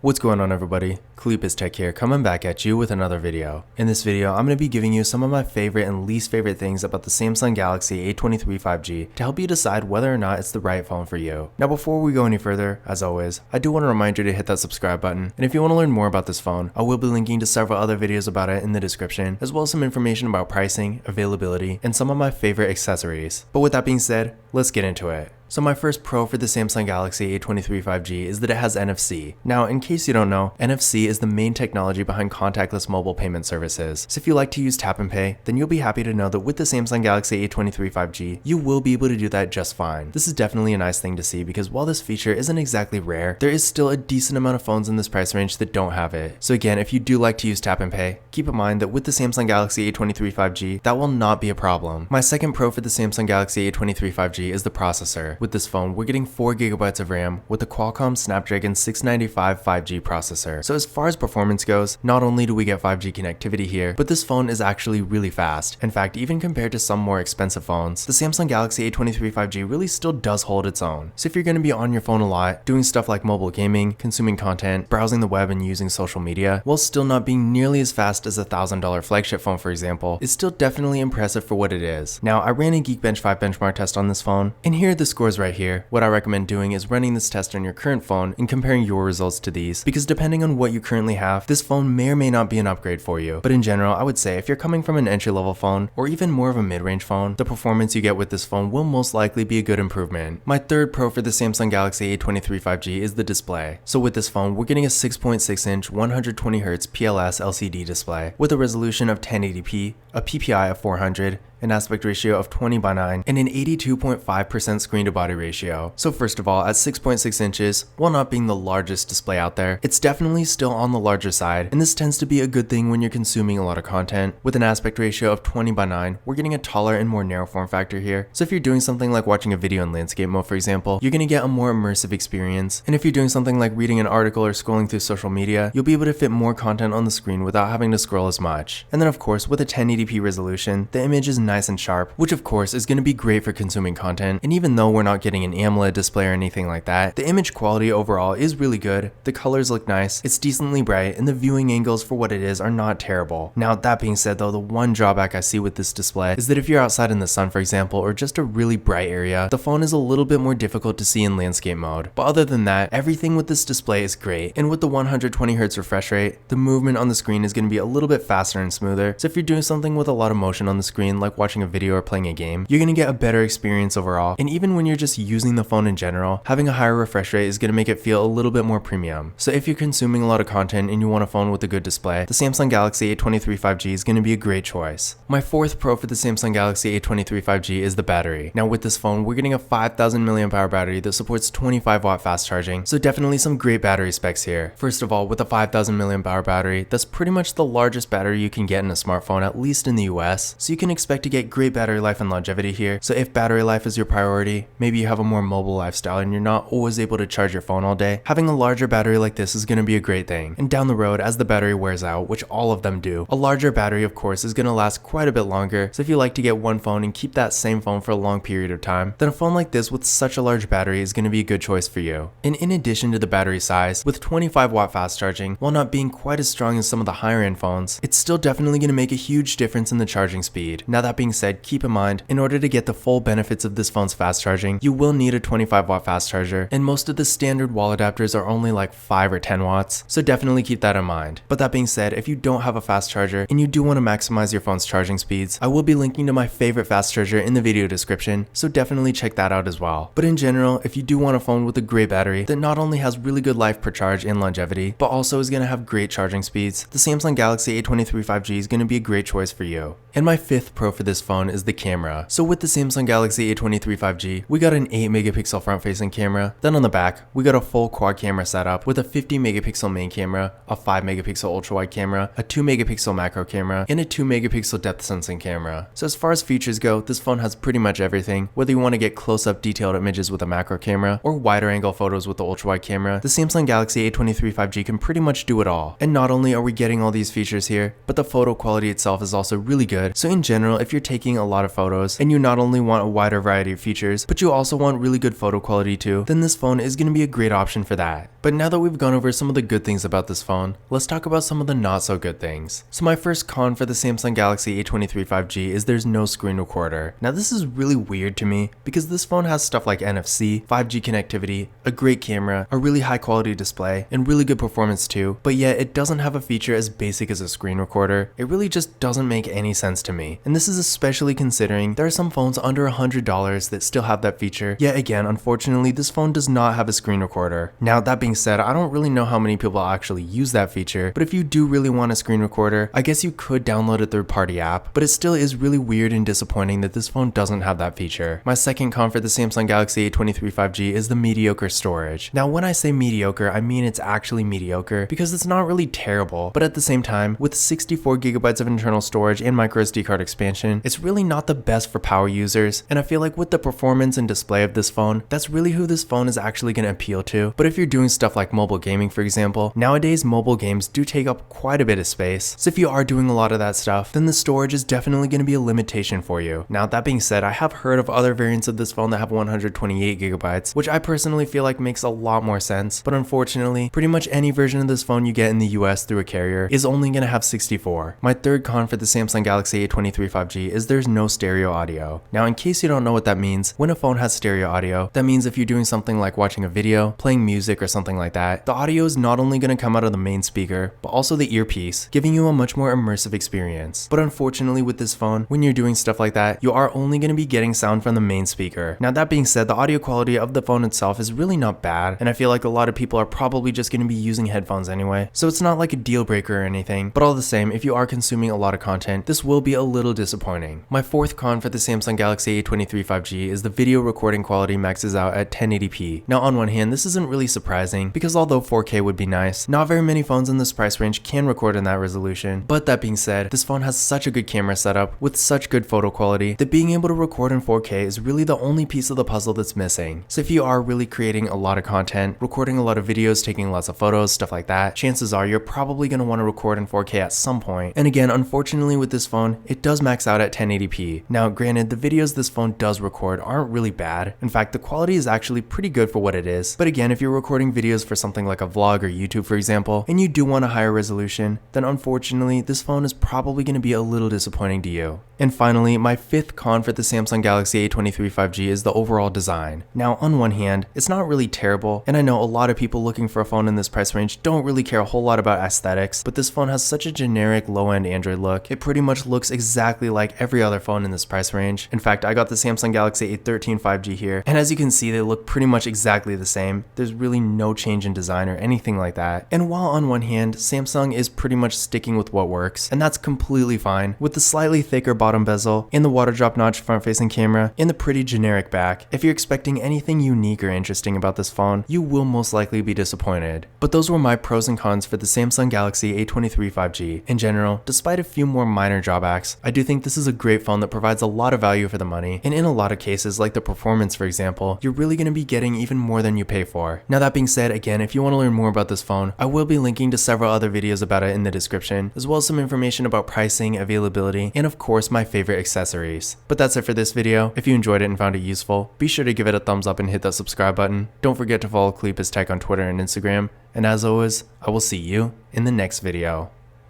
What's going on, everybody? Kalipis Tech here, coming back at you with another video. In this video, I'm going to be giving you some of my favorite and least favorite things about the Samsung Galaxy A23 5G to help you decide whether or not it's the right phone for you. Now, before we go any further, as always, I do want to remind you to hit that subscribe button, and if you want to learn more about this phone, I will be linking to several other videos about it in the description, as well as some information about pricing, availability, and some of my favorite accessories. But with that being said, let's get into it. So my first pro for the Samsung Galaxy A23 5G is that it has NFC. Now, in case you don't know, NFC is the main technology behind contactless mobile payment services. So if you like to use tap and pay, then you'll be happy to know that with the Samsung Galaxy A23 5G, you will be able to do that just fine. This is definitely a nice thing to see because while this feature isn't exactly rare, there is still a decent amount of phones in this price range that don't have it. So again, if you do like to use tap and pay, keep in mind that with the Samsung Galaxy A23 5G, that will not be a problem. My second pro for the Samsung Galaxy A23 5G is the processor. With this phone, we're getting 4GB of RAM with the Qualcomm Snapdragon 695 5G processor. So as far as performance goes, not only do we get 5G connectivity here, but this phone is actually really fast. In fact, even compared to some more expensive phones, the Samsung Galaxy A23 5G really still does hold its own. So if you're going to be on your phone a lot, doing stuff like mobile gaming, consuming content, browsing the web, and using social media, while still not being nearly as fast as a $1,000 flagship phone, for example, it's still definitely impressive for what it is. Now, I ran a Geekbench 5 benchmark test on this phone, and here are the scores right here. What I recommend doing is running this test on your current phone and comparing your results to these, because depending on what you currently have, this phone may or may not be an upgrade for you. But in general, I would say if you're coming from an entry-level phone or even more of a mid-range phone, the performance you get with this phone will most likely be a good improvement. My third pro for the Samsung Galaxy A23 5G is the display. So with this phone, we're getting a 6.6-inch 120Hz PLS LCD display with a resolution of 1080p, a PPI of 400, an aspect ratio of 20:9, and an 82.5% screen to body ratio. So first of all, at 6.6 inches, while not being the largest display out there, it's definitely still on the larger side, and this tends to be a good thing when you're consuming a lot of content. With an aspect ratio of 20:9, we're getting a taller and more narrow form factor here. So if you're doing something like watching a video in landscape mode, for example, you're going to get a more immersive experience. And if you're doing something like reading an article or scrolling through social media, you'll be able to fit more content on the screen without having to scroll as much. And then of course, with a 1080p resolution, the image is nice and sharp, which of course is going to be great for consuming content. And even though we're not getting an AMOLED display or anything like that, the image quality overall is really good. The colors look nice, it's decently bright, and the viewing angles for what it is are not terrible. Now, that being said though, the one drawback I see with this display is that if you're outside in the sun, for example, or just a really bright area, the phone is a little bit more difficult to see in landscape mode. But other than that, everything with this display is great. And with the 120Hz refresh rate, the movement on the screen is going to be a little bit faster and smoother. So if you're doing something with a lot of motion on the screen, like watching a video or playing a game, you're going to get a better experience overall. And even when you're just using the phone in general, having a higher refresh rate is going to make it feel a little bit more premium. So if you're consuming a lot of content and you want a phone with a good display, the Samsung Galaxy A23 5G is going to be a great choice. My fourth pro for the Samsung Galaxy A23 5G is the battery. Now with this phone, we're getting a 5000 mAh battery that supports 25-watt fast charging, so definitely some great battery specs here. First of all, with a 5000 mAh battery, that's pretty much the largest battery you can get in a smartphone, at least in the US, so you can expect to get great battery life and longevity here. So if battery life is your priority, maybe you have a more mobile lifestyle and you're not always able to charge your phone all day, having a larger battery like this is going to be a great thing. And down the road, as the battery wears out, which all of them do, a larger battery of course is going to last quite a bit longer. So if you like to get one phone and keep that same phone for a long period of time, then a phone like this with such a large battery is going to be a good choice for you. And in addition to the battery size, with 25-watt fast charging, while not being quite as strong as some of the higher end phones, it's still definitely going to make a huge difference in the charging speed. Now that being said, keep in mind, in order to get the full benefits of this phone's fast charging, you will need a 25-watt fast charger, and most of the standard wall adapters are only like 5 or 10 watts, so definitely keep that in mind. But that being said, if you don't have a fast charger and you do want to maximize your phone's charging speeds, I will be linking to my favorite fast charger in the video description, so definitely check that out as well. But in general, if you do want a phone with a great battery that not only has really good life per charge and longevity, but also is going to have great charging speeds, the Samsung Galaxy A23 5G is going to be a great choice for you. And my fifth pro for this phone is the camera. So with the Samsung Galaxy A23 5G, we got an 8-megapixel front-facing camera. Then on the back, we got a full quad camera setup with a 50-megapixel main camera, a 5-megapixel ultra-wide camera, a 2-megapixel macro camera, and a 2-megapixel depth sensing camera. So as far as features go, this phone has pretty much everything. Whether you want to get close-up detailed images with a macro camera or wider angle photos with the ultra-wide camera, the Samsung Galaxy A23 5G can pretty much do it all. And not only are we getting all these features here, but the photo quality itself is also really good. So in general, if if you're taking a lot of photos and you not only want a wider variety of features, but you also want really good photo quality too, then this phone is going to be a great option for that. But now that we've gone over some of the good things about this phone, let's talk about some of the not so good things. So my first con for the Samsung Galaxy A23 5G is there's no screen recorder. Now this is really weird to me because this phone has stuff like NFC, 5G connectivity, a great camera, a really high quality display, and really good performance too, but yet it doesn't have a feature as basic as a screen recorder. It really just doesn't make any sense to me. And this is especially considering there are some phones under $100 that still have that feature, yet again, unfortunately, this phone does not have a screen recorder. Now that being said, I don't really know how many people actually use that feature, but if you do really want a screen recorder, I guess you could download a third-party app, but it still is really weird and disappointing that this phone doesn't have that feature. My second con for the Samsung Galaxy A23 5G is the mediocre storage. Now when I say mediocre, I mean it's actually mediocre because it's not really terrible, but at the same time, with 64 gigabytes of internal storage and microSD card expansion, it's really not the best for power users, and I feel like with the performance and display of this phone, that's really who this phone is actually going to appeal to. But if you're doing stuff like mobile gaming, for example, nowadays mobile games do take up quite a bit of space, so if you are doing a lot of that stuff, then the storage is definitely going to be a limitation for you. Now that being said, I have heard of other variants of this phone that have 128 gigabytes, which I personally feel like makes a lot more sense, but unfortunately, pretty much any version of this phone you get in the US through a carrier is only going to have 64. My third con for the Samsung Galaxy A23 5G is there's no stereo audio. Now in case you don't know what that means, when a phone has stereo audio, that means if you're doing something like watching a video, playing music or something like that, the audio is not only going to come out of the main speaker, but also the earpiece, giving you a much more immersive experience. But unfortunately with this phone, when you're doing stuff like that, you are only going to be getting sound from the main speaker. Now that being said, the audio quality of the phone itself is really not bad, and I feel like a lot of people are probably just going to be using headphones anyway, so it's not like a deal breaker or anything, but all the same, if you are consuming a lot of content, this will be a little disappointing. My fourth con for the Samsung Galaxy A23 5G is the video recording quality maxes out at 1080p. Now on one hand, this isn't really surprising because although 4K would be nice, not very many phones in this price range can record in that resolution. But that being said, this phone has such a good camera setup with such good photo quality that being able to record in 4K is really the only piece of the puzzle that's missing. So if you are really creating a lot of content, recording a lot of videos, taking lots of photos, stuff like that, chances are you're probably going to want to record in 4K at some point. And again, unfortunately with this phone, it does max out at 1080p. Now granted, the videos this phone does record aren't really bad. In fact, the quality is actually pretty good for what it is. But again, if you're recording videos for something like a vlog or YouTube for example, and you do want a higher resolution, then unfortunately this phone is probably going to be a little disappointing to you. And finally, my fifth con for the Samsung Galaxy A23 5G is the overall design. Now on one hand, it's not really terrible, and I know a lot of people looking for a phone in this price range don't really care a whole lot about aesthetics, but this phone has such a generic low-end Android look. It pretty much looks exactly like every other phone in this price range. In fact, I got the Samsung Galaxy A13 5G here, and as you can see, they look pretty much exactly the same. There's really no change in design or anything like that. And while on one hand, Samsung is pretty much sticking with what works, and that's completely fine, with the slightly thicker bottom bezel, and the water drop notch front-facing camera, and the pretty generic back, if you're expecting anything unique or interesting about this phone, you will most likely be disappointed. But those were my pros and cons for the Samsung Galaxy A23 5G. In general, despite a few more minor drawbacks, I do think this is a great phone that provides a lot of value for the money, and in a lot of cases, like the performance for example, you're really going to be getting even more than you pay for. Now that being said, again, if you want to learn more about this phone, I will be linking to several other videos about it in the description, as well as some information about pricing, availability, and of course my favorite accessories. But that's it for this video. If you enjoyed it and found it useful, be sure to give it a thumbs up and hit that subscribe button. Don't forget to follow Cleepus Tech on Twitter and Instagram, and as always, I will see you in the next video.